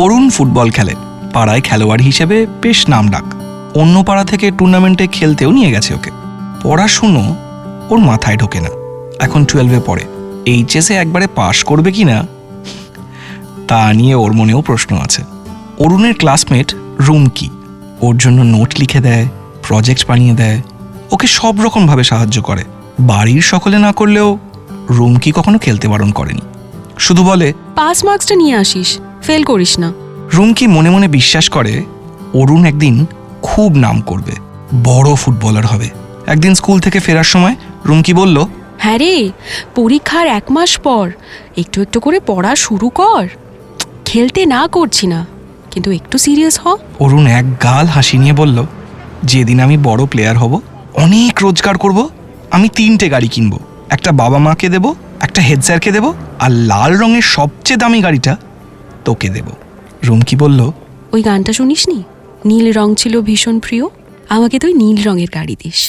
অরুণ football খেলে, পাড়ায় খেলোয়াড় হিসেবে বেশ নাম ডাক। অন্য পাড়া থেকে টুর্নামেন্টে খেলতেও নিয়ে গেছে ওকে। পড়াশুনো ওর মাথায় ঢোকে না। এখন 12-এ পড়ে। এইচএসে একবারে পাশ করবে কি না তা নিয়ে ওর মনেও প্রশ্ন আছে। অরুণের ক্লাসমেট রুমকি ওর জন্য নোট লিখে দেয়, প্রজেক্ট বানিয়ে দেয়, ওকে সব রকমভাবে সাহায্য করে। বাড়ির সকলে না করলেও রুমকি কখনো খেলতে বারণ করেনি, শুধু বলে পাস মার্কসটা নিয়ে আসিস, ফেল করিস না। রুমকি মনে মনে বিশ্বাস করে অরুণ একদিন খুব নাম করবে, বড় ফুটবলার হবে। একদিন স্কুল থেকে ফেরার সময় রুমকি বলল, হ্যাঁ রে, পরীক্ষার 1 মাস পর একটু একটু করে পড়া শুরু কর। খেলতে না করছি না, কিন্তু একটু সিরিয়াস হ। অরুণ এক গাল হাসি নিয়ে বলল, যেদিন আমি বড় প্লেয়ার হব, অনেক রোজগার করব, আমি 3টে গাড়ি কিনবো। একটা বাবা মাকে দেব, একটা হেড স্যারকে দেব, আর লাল রঙের সবচেয়ে দামি গাড়িটা তোকে দেব। রুমকি বলল, ওই গানটা শুনিসনি? নীল রং ছিল ভীষণ প্রিয়, আমাকে তুই নীল রঙের গাড়ি দিস।